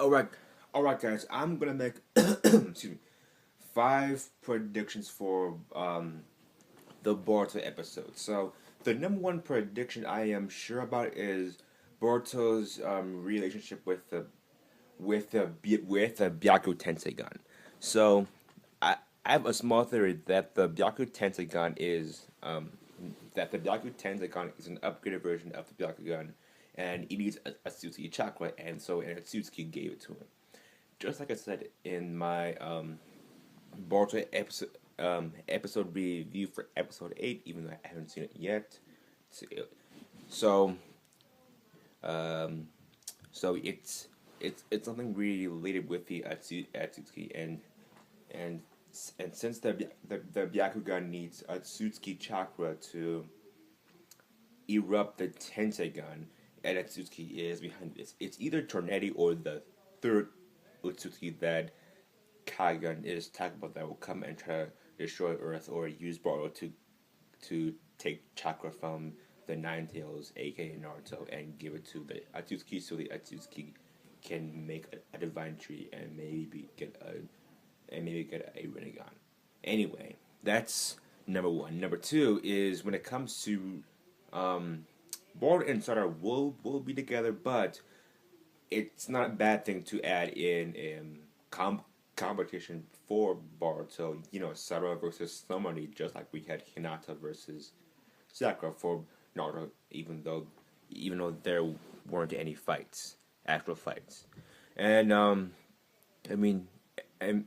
Alright, alright, guys. I'm gonna make excuse me 5 predictions for the Boruto episode. So the number one prediction I am sure about is Boruto's relationship with the Byaku Tensei gun. So I have a small theory that the Byaku Tensei gun is that the Byaku Tensei gun is an upgraded version of the Byaku gun, and it needs a Atsuki chakra, and so an Atsuki gave it to him. Just like I said in my Boruto episode review for episode 8, even though I haven't seen it yet. So um, so it's something really related with the Atsuki, and and since the Byakugan needs Atsuki chakra to erupt the Tensei gun, and Atsuki is behind this. It's either Tornedi or the third Atsuki that Kagan is talking about that will come and try to destroy Earth or use Boruto to take chakra from the Nine Tails, aka Naruto, and give it to the Atsuki so the Atsuki can make a divine tree and maybe get a Rinnegan. Anyway, that's number one. Number two is when it comes to Boruto and Sarada will be together, but it's not a bad thing to add in competition for Boruto. You know, Sarada versus somebody, just like we had Hinata versus Sakura for Naruto, even though there weren't any actual fights, and I mean, and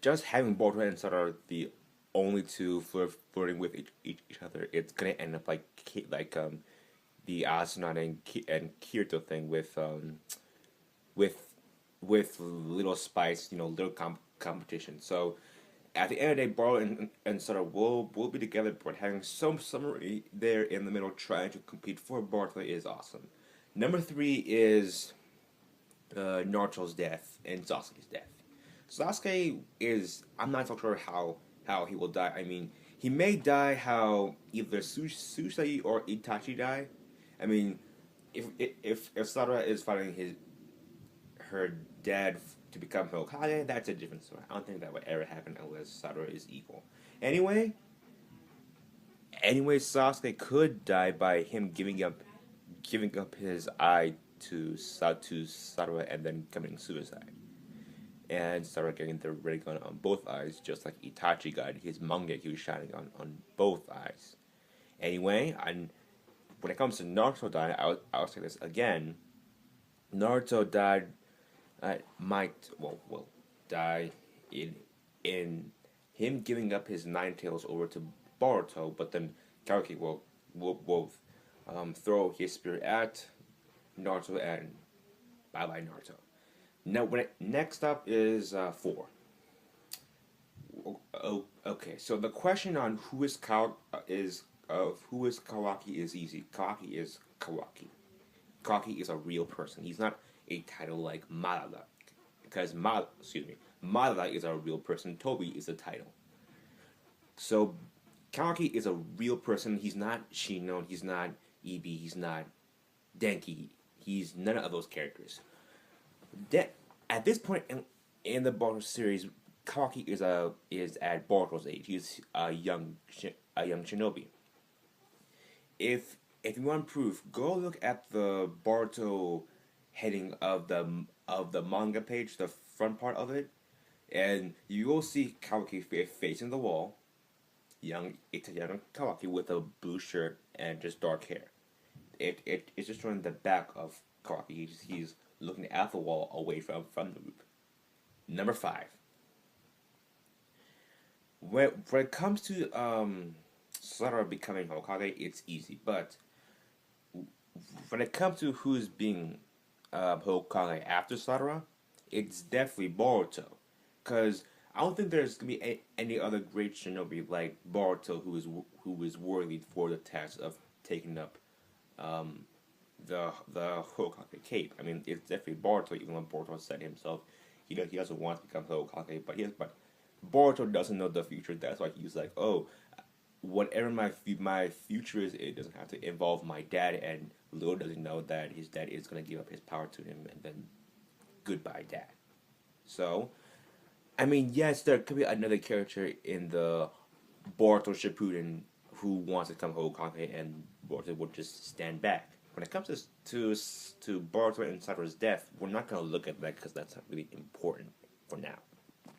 just having Boruto and Sarada the only two flirting with each other, it's gonna end up like the Asuna and Kirito thing with with little spice, little competition. So at the end of the day, Boruto and Sarada will be together, but having some summary there in the middle trying to compete for Boruto is awesome. Number three is Naruto's death and Sasuke's death. Sasuke is, I'm not so sure how he will die. I mean, he may die how either Susai or Itachi die. I mean, if Sarada is fighting her dad to become Hokage, that's a different story. I don't think that would ever happen unless Sarada is evil. Anyway, Sasuke could die by him giving up his eye to Sarada and then committing suicide. And started getting the ray gun on both eyes, just like Itachi got his Mangekyo shining on both eyes. Anyway, and when it comes to Naruto dying, I'll say this again. Naruto died, die in him giving up his Nine Tails over to Boruto, but then Kawaki will throw his spear at Naruto and bye bye Naruto. Now, next up is 4. Okay, so the question on who is Kawaki is easy. Kawaki is Kawaki. Kawaki is a real person. He's not a title like Madara, because Madara is a real person. Toby is a title. So Kawaki is a real person. He's not Shinon. He's not Ibi. He's not Denki. He's none of those characters. At this point in the Boruto series, Kawaki is at Boruto's age. He's a young shinobi. If you want proof, go look at the Boruto heading of the manga page, the front part of it, and you will see Kawaki facing the wall. It's a young Kawaki with a blue shirt and just dark hair. It's just showing the back of Kawaki. He's looking at the wall away from the roof. Number 5. When it comes to Sarada becoming Hokage, it's easy. But when it comes to who's being Hokage after Sarada, it's definitely Boruto. Because I don't think there's going to be any other great shinobi like Boruto who is worthy for the task of taking up the Hokage cape. I mean, it's definitely Boruto, even when Boruto said himself, he doesn't want to become Hokage, but Boruto doesn't know the future. That's why he's like, oh, whatever my future is, it doesn't have to involve my dad. And little does he know that his dad is gonna give up his power to him, and then goodbye dad. So, I mean, yes, there could be another character in the Boruto Shippuden who wants to come Hokage, and Boruto would just stand back. When it comes to Boruto and Satoru's death, we're not going to look at that because that's not really important for now.